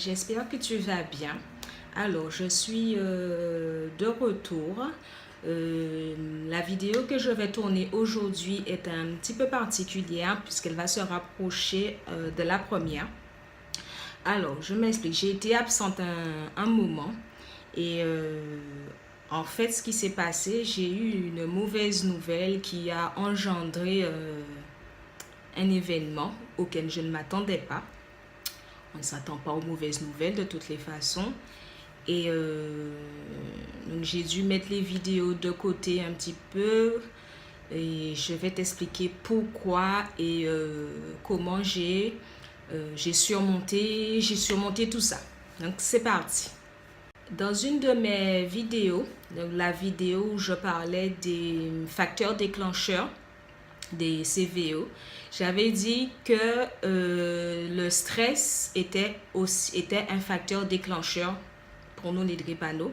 j'espère que tu vas bien. Alors, je suis de retour. La vidéo que je vais tourner aujourd'hui est un petit peu particulière puisqu'elle va se rapprocher de la première. Alors, je m'explique. J'ai été absente un moment et en fait, ce qui s'est passé, j'ai eu une mauvaise nouvelle qui a engendré un événement auquel je ne m'attendais pas. On ne s'attend pas aux mauvaises nouvelles de toutes les façons. Et donc j'ai dû mettre les vidéos de côté un petit peu. Et je vais t'expliquer pourquoi et comment j'ai surmonté tout ça. Donc c'est parti. Dans une de mes vidéos, donc la vidéo où je parlais des facteurs déclencheurs, des CVO, j'avais dit que le stress était un facteur déclencheur pour nous les drépano,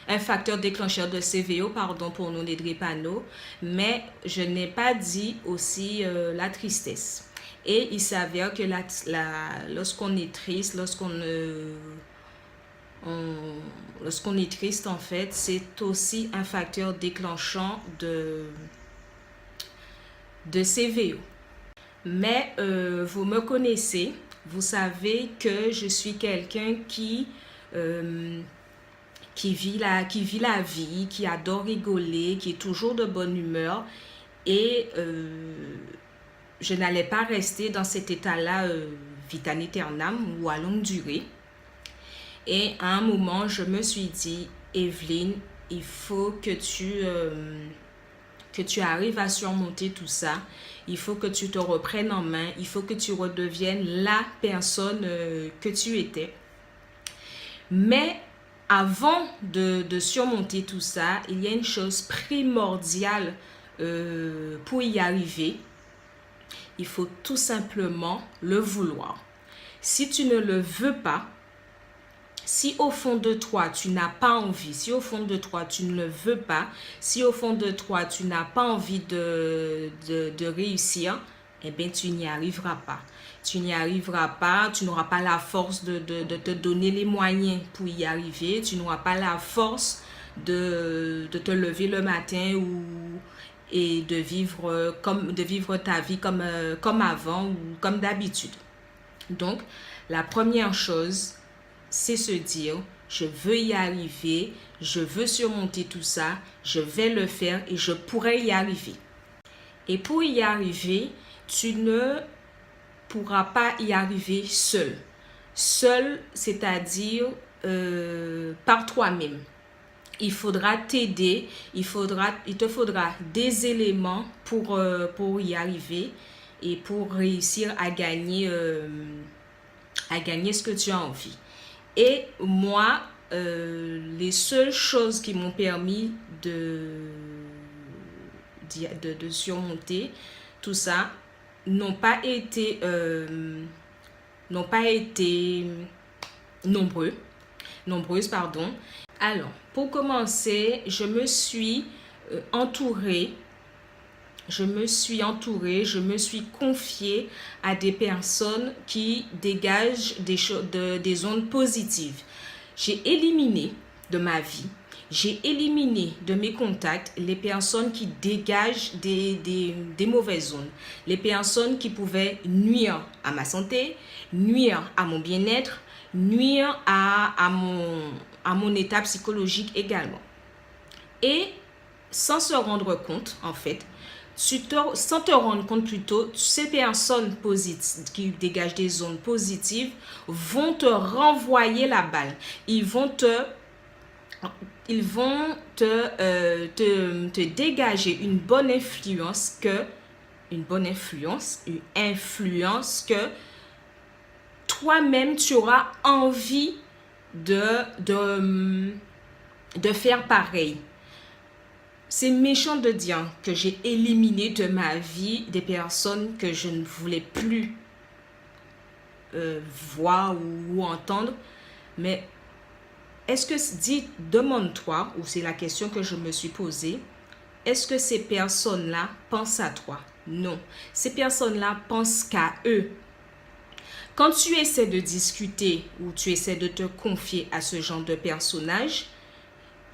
un facteur déclencheur de CVO, pardon, pour nous les drépano, mais je n'ai pas dit aussi la tristesse. Et il s'avère que lorsqu'on est triste, lorsqu'on est triste, en fait, c'est aussi un facteur déclenchant de CVO. Mais vous me connaissez, vous savez que je suis quelqu'un qui vit la vie, qui adore rigoler, qui est toujours de bonne humeur. Et je n'allais pas rester dans cet état-là vitam aeternam ou à longue durée. Et à un moment, je me suis dit, Evelyne, il faut que tu arrives à surmonter tout ça. Il faut que tu te reprennes en main. Il faut que tu redeviennes la personne que tu étais. Mais avant de surmonter tout ça, il y a une chose primordiale pour y arriver. Il faut tout simplement le vouloir. Si tu ne le veux pas, si au fond de toi, tu n'as pas envie, si au fond de toi, tu ne le veux pas, si au fond de toi, tu n'as pas envie de réussir, eh bien, tu n'y arriveras pas. Tu n'y arriveras pas, tu n'auras pas la force de te donner les moyens pour y arriver, tu n'auras pas la force de te lever le matin et de vivre ta vie comme avant ou comme d'habitude. Donc, la première chose, c'est se dire, je veux y arriver, je veux surmonter tout ça, je vais le faire et je pourrai y arriver. Et pour y arriver, tu ne pourras pas y arriver seul. Seul, c'est-à-dire par toi-même. Il faudra t'aider, il te faudra des éléments pour y arriver et pour réussir à gagner ce que tu as envie. Et moi, les seules choses qui m'ont permis de surmonter tout ça n'ont pas été nombreuses, pardon. Alors, pour commencer, je me suis entourée, je me suis confiée à des personnes qui dégagent des ondes positives. J'ai éliminé de ma vie, j'ai éliminé de mes contacts les personnes qui dégagent des mauvaises ondes, les personnes qui pouvaient nuire à ma santé, nuire à mon bien-être, nuire à mon état psychologique également. Et sans se rendre compte, en fait, sans te rendre compte plutôt, ces personnes positives qui dégagent des ondes positives vont te renvoyer la balle. Ils vont te dégager une influence que toi-même tu auras envie de faire pareil. C'est méchant de dire que j'ai éliminé de ma vie des personnes que je ne voulais plus voir ou entendre. Mais demande-toi, ou c'est la question que je me suis posée, est-ce que ces personnes-là pensent à toi? Non. Ces personnes-là pensent qu'à eux. Quand tu essaies de discuter ou tu essaies de te confier à ce genre de personnage,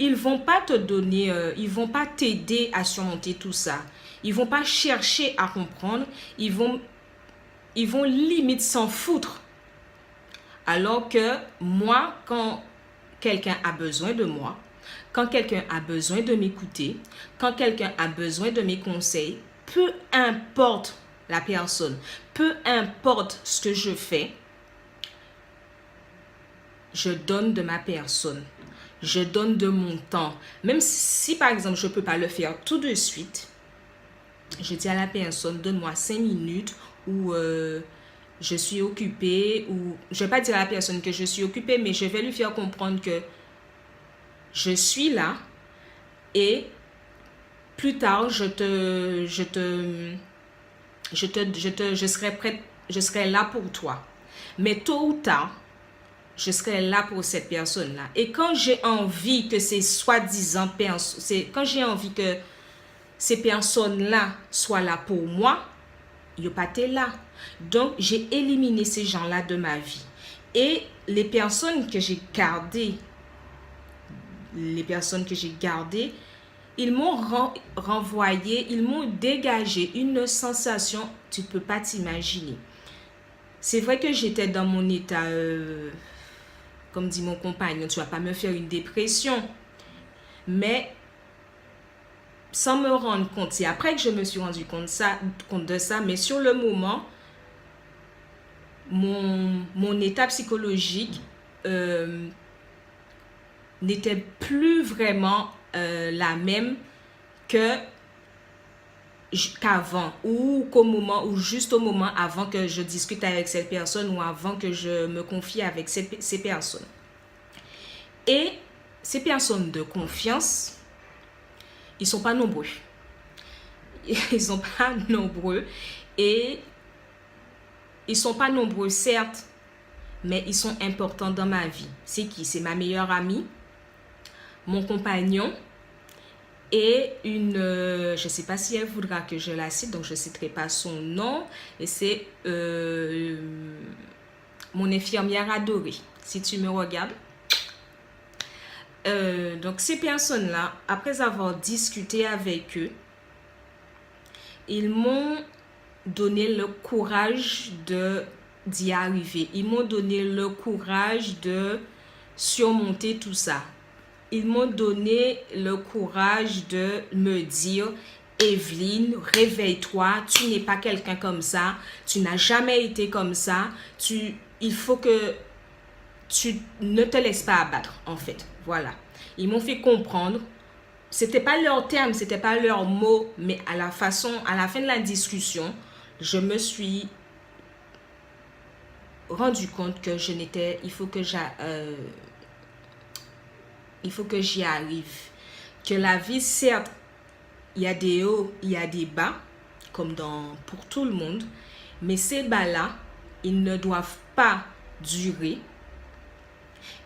ils vont pas te donner, ils vont pas t'aider à surmonter tout ça. Ils vont pas chercher à comprendre. Ils vont limite s'en foutre. Alors que moi, quand quelqu'un a besoin de moi, quand quelqu'un a besoin de m'écouter, quand quelqu'un a besoin de mes conseils, peu importe la personne, peu importe ce que je fais, je donne de ma personne. Je donne de mon temps. Même si, par exemple, je ne peux pas le faire tout de suite, je dis à la personne, donne-moi 5 minutes ou je suis occupée. Ou je ne vais pas dire à la personne que je suis occupée, mais je vais lui faire comprendre que je suis là et plus tard, je serai prête, je serai là pour toi. Mais tôt ou tard, je serai là pour cette personne-là. Et quand j'ai envie que ces soi-disant quand j'ai envie que ces personnes-là soient là pour moi, ils n'ont pas été là. Donc, j'ai éliminé ces gens-là de ma vie. Et les personnes que j'ai gardées, ils m'ont renvoyé, ils m'ont dégagé une sensation, tu ne peux pas t'imaginer. C'est vrai que j'étais dans mon état, comme dit mon compagnon, tu ne vas pas me faire une dépression. Mais sans me rendre compte, c'est après que je me suis rendu compte de ça, mais sur le moment, mon état psychologique n'était plus vraiment la même qu'avant ou juste au moment avant que je discute avec cette personne ou avant que je me confie avec ces personnes. Et ces personnes de confiance, ils sont pas nombreux. Ils sont pas nombreux et ils sont pas nombreux certes, mais ils sont importants dans ma vie. C'est qui? C'est ma meilleure amie, mon compagnon et je sais pas si elle voudra que je la cite, donc je citerai pas son nom, et c'est mon infirmière adorée, si tu me regardes. Donc ces personnes-là, après avoir discuté avec eux, ils m'ont donné le courage d'y arriver. Ils m'ont donné le courage de surmonter tout ça. Ils m'ont donné le courage de me dire, Evelyne, réveille-toi, tu n'es pas quelqu'un comme ça, tu n'as jamais été comme ça, il faut que tu ne te laisses pas abattre, en fait. Voilà. Ils m'ont fait comprendre. C'était pas leur terme, c'était pas leur mot, mais à la fin de la discussion, je me suis rendu compte que il faut que j'y arrive. Que la vie, certes, il y a des hauts, il y a des bas, comme pour tout le monde, mais ces bas-là, ils ne doivent pas durer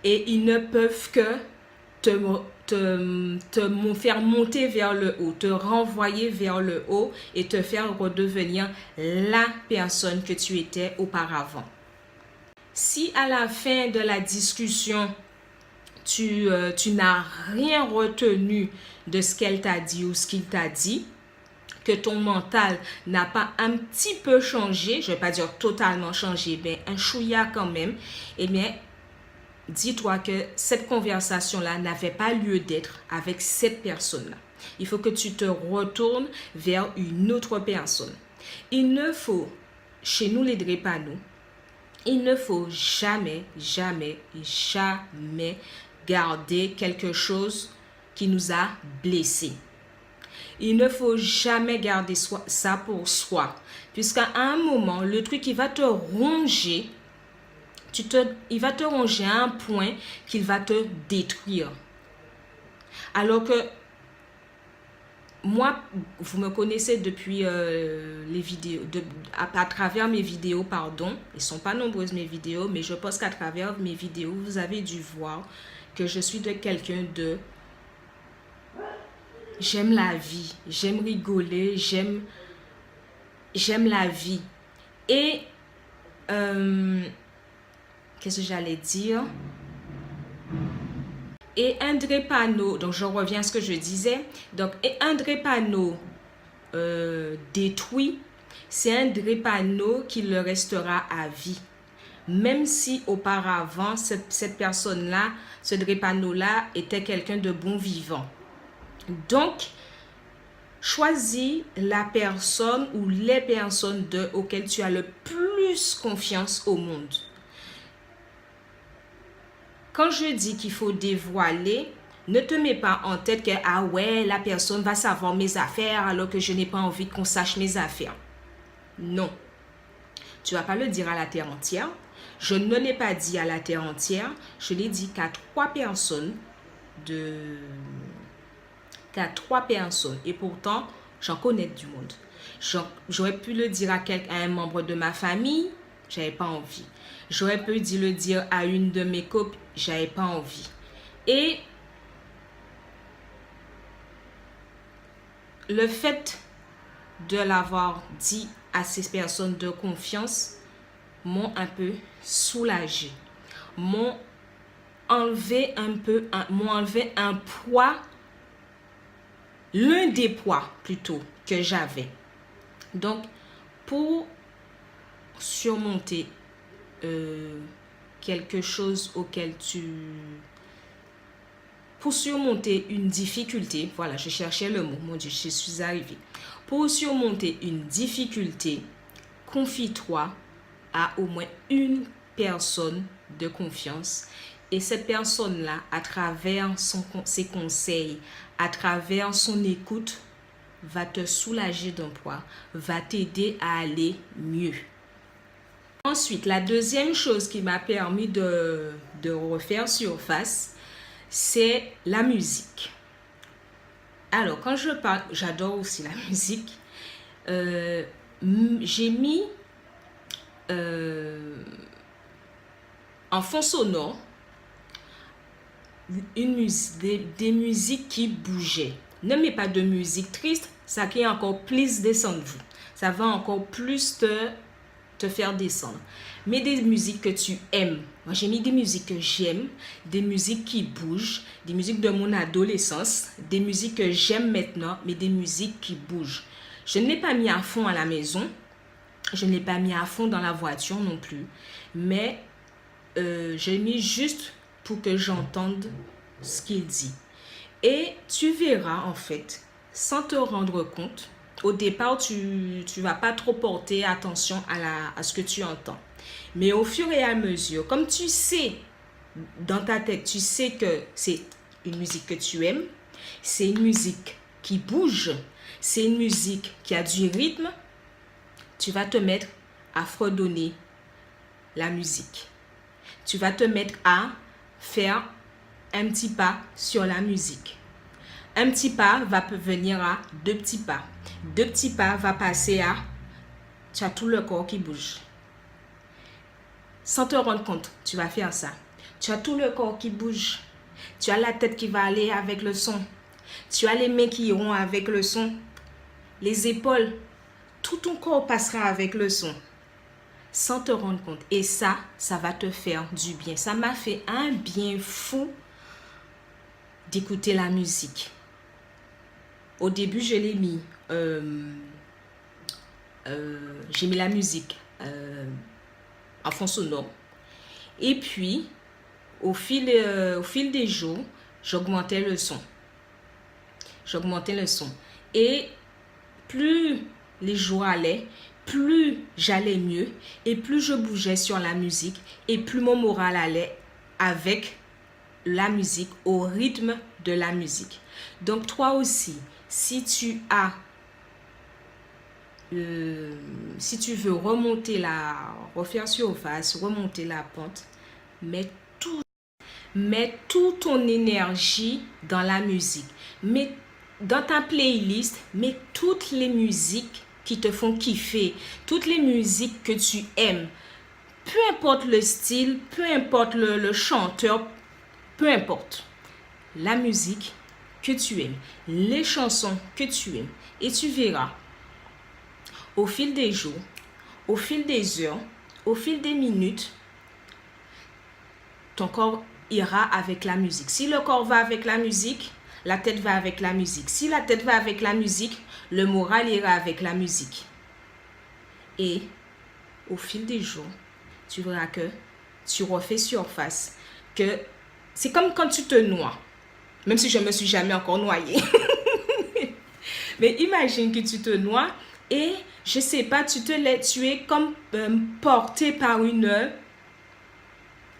et ils ne peuvent que te faire monter vers le haut, te renvoyer vers le haut et te faire redevenir la personne que tu étais auparavant. Si à la fin de la discussion, tu n'as rien retenu de ce qu'elle t'a dit ou ce qu'il t'a dit, que ton mental n'a pas un petit peu changé, je ne vais pas dire totalement changé, mais un chouïa quand même, eh bien, dis-toi que cette conversation-là n'avait pas lieu d'être avec cette personne-là. Il faut que tu te retournes vers une autre personne. Il ne faut, chez nous les Drépanos, il ne faut jamais, jamais, jamais garder quelque chose qui nous a blessés. Il ne faut jamais garder ça pour soi. Puisqu'à un moment, le truc, il va te ronger. Il va te ronger à un point qu'il va te détruire. Alors que moi, vous me connaissez depuis les vidéos, à travers mes vidéos, pardon. Elles ne sont pas nombreuses mes vidéos, mais je pense qu'à travers mes vidéos, vous avez dû voir que je suis quelqu'un de... J'aime la vie, j'aime rigoler, j'aime la vie. Et Qu'est-ce que j'allais dire? Et un drépano, donc je reviens à ce que je disais. Donc, et un drépano détruit, c'est un drépano qui le restera à vie. Même si auparavant, cette personne-là, ce drépano-là, était quelqu'un de bon vivant. Donc, choisis la personne ou les personnes auxquelles tu as le plus confiance au monde. Quand je dis qu'il faut dévoiler, ne te mets pas en tête que « Ah ouais, la personne va savoir mes affaires alors que je n'ai pas envie qu'on sache mes affaires. » Non. Tu ne vas pas le dire à la terre entière. Je ne l'ai pas dit à la terre entière. Je l'ai dit qu'à 3 personnes Et pourtant, j'en connais du monde. J'aurais pu le dire à un membre de ma famille. J'avais pas envie. J'aurais pu le dire à une de mes copines. J'avais pas envie. Et le fait de l'avoir dit à ces personnes de confiance m'ont un peu soulagée. M'ont enlevé un poids, l'un des poids plutôt que j'avais. Donc, pour surmonter quelque chose pour surmonter une difficulté, voilà, je cherchais le mot, mon Dieu, je suis arrivée. Pour surmonter une difficulté, confie-toi à au moins une personne de confiance. Et cette personne-là, à travers ses conseils, à travers son écoute, va te soulager d'un poids, va t'aider à aller mieux. Ensuite, la deuxième chose qui m'a permis de refaire surface, c'est la musique. Alors, quand je parle, j'adore aussi la musique. J'ai mis en fond sonore des musiques qui bougeaient. Ne mets pas de musique triste, ça qui est encore plus descendre vous. Ça va encore plus te faire descendre. Mais des musiques que tu aimes. Moi, j'ai mis des musiques que j'aime, des musiques qui bougent, des musiques de mon adolescence, des musiques que j'aime maintenant, mais des musiques qui bougent. Je ne l'ai pas mis à fond à la maison, je ne l'ai pas mis à fond dans la voiture non plus, mais j'ai mis juste pour que j'entende ce qu'il dit. Et tu verras en fait, sans te rendre compte, au départ, tu ne vas pas trop porter attention à ce que tu entends. Mais au fur et à mesure, comme tu sais, dans ta tête, tu sais que c'est une musique que tu aimes, c'est une musique qui bouge, c'est une musique qui a du rythme, tu vas te mettre à fredonner la musique. Tu vas te mettre à faire un petit pas sur la musique. Un petit pas va venir à 2 petits pas. 2 petits pas va passer à... Tu as tout le corps qui bouge. Sans te rendre compte, tu vas faire ça. Tu as tout le corps qui bouge. Tu as la tête qui va aller avec le son. Tu as les mains qui iront avec le son. Les épaules. Tout ton corps passera avec le son. Sans te rendre compte. Et ça va te faire du bien. Ça m'a fait un bien fou d'écouter la musique. Au début, je l'ai mis. J'ai mis la musique en fond sonore. Et puis, au fil des jours, j'augmentais le son. Et plus les jours allaient, plus j'allais mieux. Et plus je bougeais sur la musique. Et plus mon moral allait avec la musique, au rythme de la musique. Donc, toi aussi, si tu veux refaire surface, remonter la pente, mets toute ton énergie dans la musique. Mets dans ta playlist, mets toutes les musiques qui te font kiffer, toutes les musiques que tu aimes. Peu importe le style, peu importe le chanteur, peu importe. La musique que tu aimes, les chansons que tu aimes. Et tu verras, au fil des jours, au fil des heures, Au fil des minutes, ton corps ira avec la musique. Si le corps va avec la musique, la tête va avec la musique. Si la tête va avec la musique, le moral ira avec la musique. Et au fil des jours, tu verras que tu refais surface. Que c'est comme quand tu te noies. Même si je ne me suis jamais encore noyée. Mais imagine que tu te noies et je sais pas, tu es comme porté par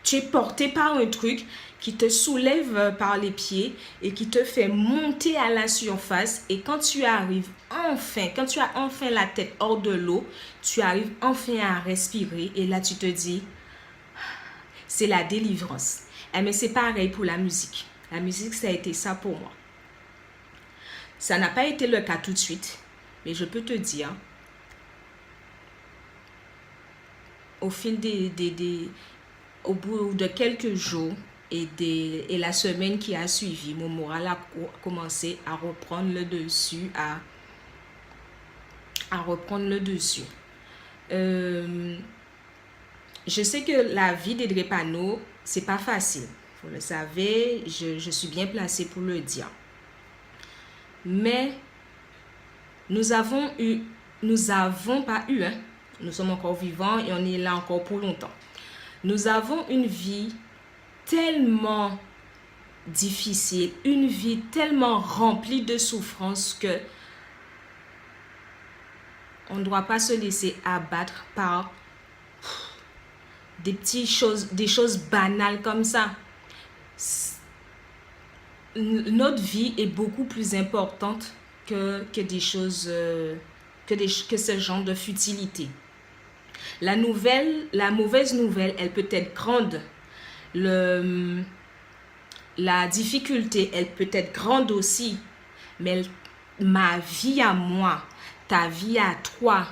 tu es porté par un truc qui te soulève par les pieds et qui te fait monter à la surface. Et quand tu arrives enfin, quand tu as enfin la tête hors de l'eau, tu arrives enfin à respirer et là tu te dis, c'est la délivrance. Mais c'est pareil pour la musique. La musique, ça a été ça pour moi. Ça n'a pas été le cas tout de suite, mais je peux te dire, au fil au bout de quelques jours et la semaine qui a suivi, mon moral a commencé à reprendre le dessus, à reprendre le dessus. Je sais que la vie des drépano, c'est pas facile. Vous le savez, je suis bien placée pour le dire. Mais nous sommes encore vivants et on est là encore pour longtemps. Nous avons une vie tellement difficile, une vie tellement remplie de souffrances que on ne doit pas se laisser abattre par des choses banales comme ça. Notre vie est beaucoup plus importante que des choses, que ce genre de futilité. La mauvaise nouvelle, elle peut être grande. La difficulté, elle peut être grande aussi. Mais ma vie à moi, ta vie à toi,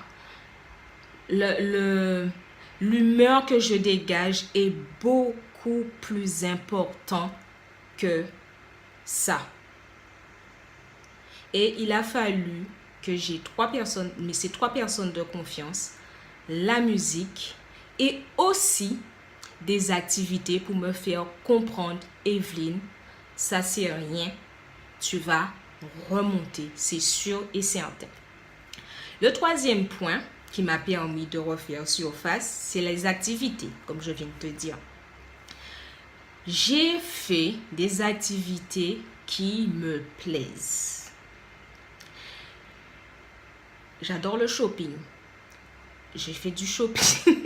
l'humeur que je dégage est beaucoup plus important que ça. Et il a fallu que j'ai 3 personnes, mais c'est 3 personnes de confiance, la musique et aussi des activités pour me faire comprendre, Evelyne, ça c'est rien, tu vas remonter, c'est sûr et certain. Le 3e point qui m'a permis de refaire surface, c'est les activités, comme je viens de te dire. J'ai fait des activités qui me plaisent. J'adore le shopping. J'ai fait du shopping.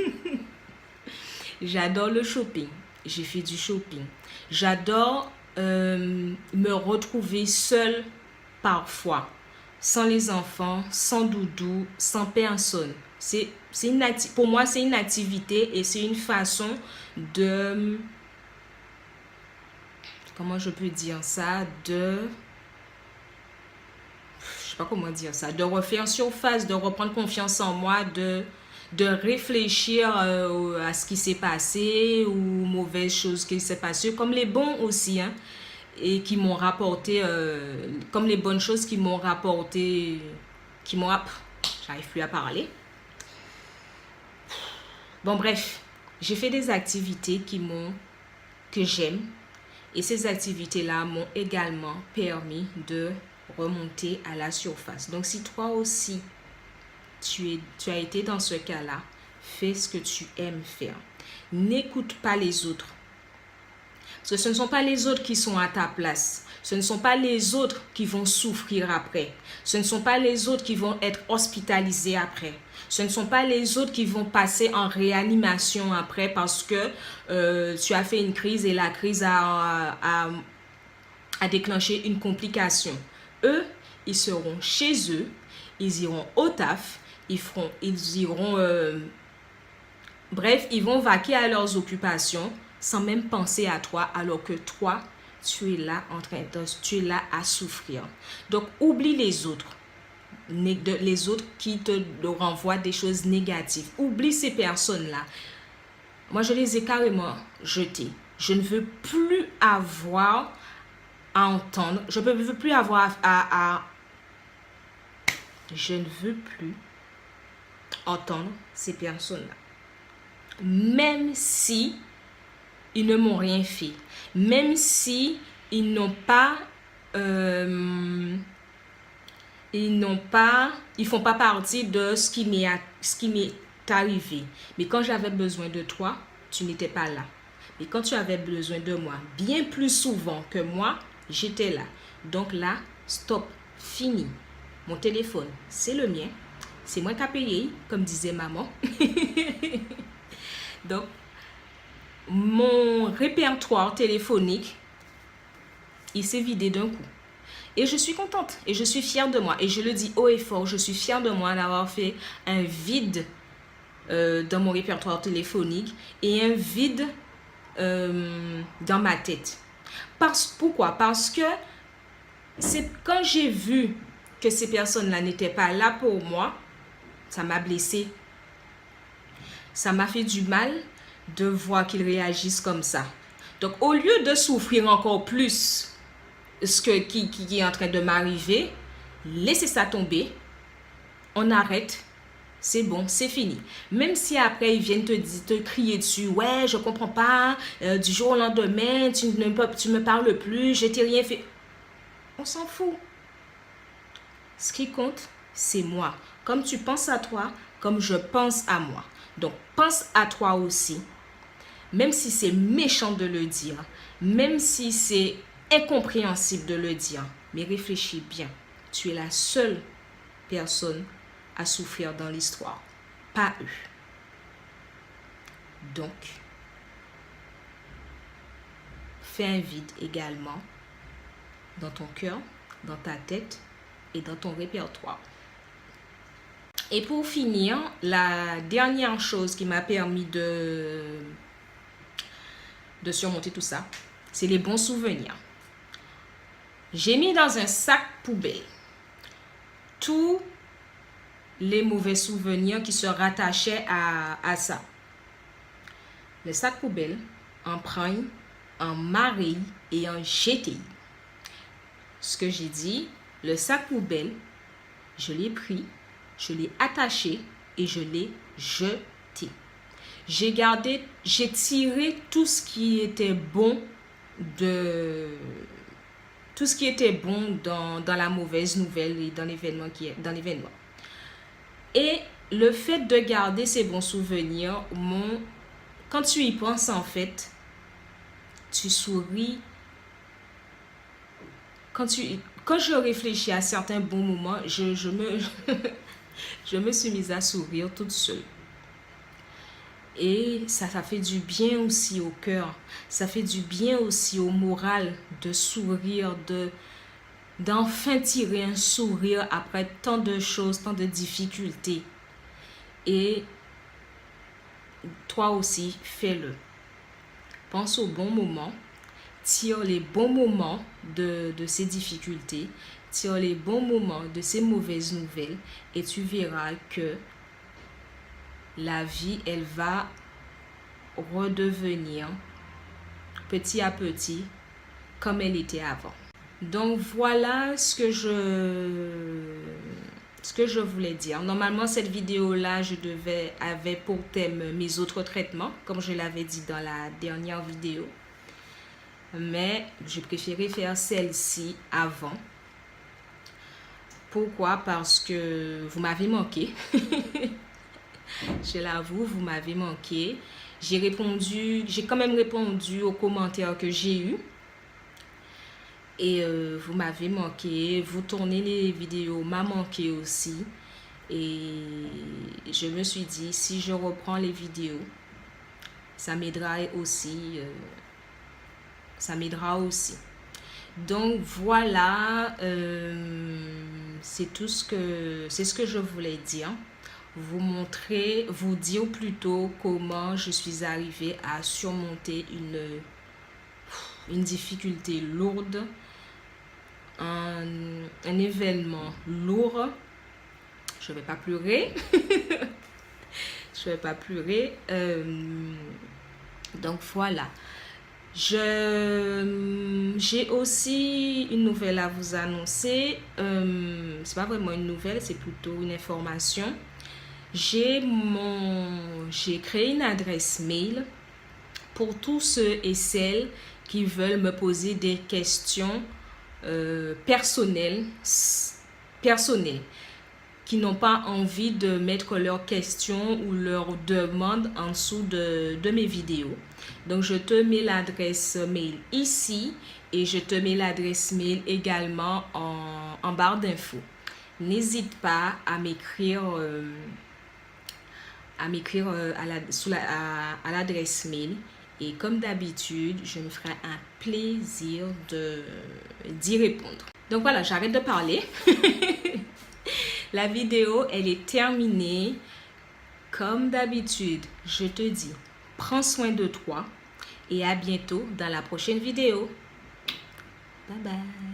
J'adore le shopping. J'ai fait du shopping. J'adore me retrouver seule parfois, sans les enfants, sans doudou, sans personne. Pour moi, c'est une activité et c'est une façon de... Comment je peux dire ça? Je sais pas comment dire ça. De refaire surface, de reprendre confiance en moi, de réfléchir à ce qui s'est passé ou aux mauvaises choses qui s'est passé, comme les bons aussi, hein, et qui m'ont rapporté, comme les bonnes choses qui m'ont rapporté, j'arrive plus à parler. Bon, bref, j'ai fait des activités que j'aime, et ces activités-là m'ont également permis de remonter à la surface. Donc, si toi aussi, tu as été dans ce cas-là, fais ce que tu aimes faire. N'écoute pas les autres. Parce que ce ne sont pas les autres qui sont à ta place. Ce ne sont pas les autres qui vont souffrir après. Ce ne sont pas les autres qui vont être hospitalisés après. Ce ne sont pas les autres qui vont passer en réanimation après parce que tu as fait une crise et la crise a déclenché une complication. Eux, ils seront chez eux, ils iront au taf, bref, ils vont vaquer à leurs occupations sans même penser à toi, alors que toi, tu es là à souffrir. Donc, oublie les autres qui te renvoient des choses négatives. Oublie ces personnes-là. Moi, je les ai carrément jetées. Je ne veux plus avoir à entendre. Je ne veux plus avoir je ne veux plus entendre ces personnes-là. même si ils ne m'ont rien fait, même si ils n'ont pas, ils font pas partie de ce qui m'est arrivé. Mais quand j'avais besoin de toi, tu n'étais pas là. Mais quand tu avais besoin de moi, bien plus souvent que moi, j'étais là. Donc là, stop, fini. Mon téléphone, c'est le mien. C'est moi qui ai payé, comme disait maman. Donc, mon répertoire téléphonique, il s'est vidé d'un coup. Et je suis contente et je suis fière de moi. Et je le dis haut et fort, je suis fière de moi d'avoir fait un vide dans mon répertoire téléphonique et un vide dans ma tête. Pourquoi? Parce que c'est quand j'ai vu que ces personnes-là n'étaient pas là pour moi, ça m'a blessée. Ça m'a fait du mal de voir qu'ils réagissent comme ça. Donc, au lieu de souffrir encore plus qui est en train de m'arriver, laissez ça tomber. On arrête. C'est bon, c'est fini. Même si après, ils viennent te crier dessus. Ouais, je comprends pas. Du jour au lendemain, tu me parles plus. Je t'ai rien fait. On s'en fout. Ce qui compte, c'est moi. Comme tu penses à toi, comme je pense à moi. Donc, pense à toi aussi. Même si c'est méchant de le dire. Même si c'est incompréhensible de le dire. Mais réfléchis bien. Tu es la seule personne à souffrir dans l'histoire, pas eux. Donc, fais un vide également dans ton cœur, dans ta tête et dans ton répertoire. Et pour finir, la dernière chose qui m'a permis de surmonter tout ça, c'est les bons souvenirs. J'ai mis dans un sac poubelle tous les mauvais souvenirs qui se rattachaient à ça. Le sac poubelle en prime, en marée et en GTI. Ce que j'ai dit, le sac poubelle, je l'ai pris, je l'ai attaché et je l'ai jeté. J'ai tiré tout ce qui était bon dans la mauvaise nouvelle et dans l'événement Et le fait de garder ces bons souvenirs, quand tu y penses en fait, tu souris. Quand je réfléchis à certains bons moments, je me suis mise à sourire toute seule. Et ça fait du bien aussi au cœur. Ça fait du bien aussi au moral de sourire, d'enfin tirer un sourire après tant de choses, tant de difficultés. Et toi aussi, fais-le. Pense aux bons moments. Tire les bons moments de ces difficultés. Tire les bons moments de ces mauvaises nouvelles. Et tu verras que la vie, elle va redevenir petit à petit comme elle était avant. Donc voilà ce que je voulais dire. Normalement, cette vidéo-là, avait pour thème mes autres traitements, comme je l'avais dit dans la dernière vidéo. Mais j'ai préféré faire celle-ci avant. Pourquoi? Parce que vous m'avez manqué. Je l'avoue, vous m'avez manqué. J'ai quand même répondu aux commentaires que j'ai eus. Et vous m'avez manqué. Vous tournez les vidéos m'a manqué aussi. Et je me suis dit, si je reprends les vidéos, ça m'aidera aussi. Donc voilà, c'est ce que je voulais dire. Vous dire plutôt comment je suis arrivée à surmonter une difficulté lourde, un événement lourd. Je ne vais pas pleurer. Je ne vais pas pleurer. Donc voilà. J'ai aussi une nouvelle à vous annoncer. C'est pas vraiment une nouvelle, c'est plutôt une information. j'ai créé une adresse mail pour tous ceux et celles qui veulent me poser des questions personnelles, qui n'ont pas envie de mettre leurs questions ou leurs demandes en dessous de mes vidéos. Donc, je te mets l'adresse mail ici et je te mets l'adresse mail également en barre d'infos. N'hésite pas à m'écrire à l'adresse mail. Et comme d'habitude, je me ferai un plaisir d'y répondre. Donc voilà, j'arrête de parler. La vidéo, elle est terminée. Comme d'habitude, je te dis, prends soin de toi et à bientôt dans la prochaine vidéo. Bye bye.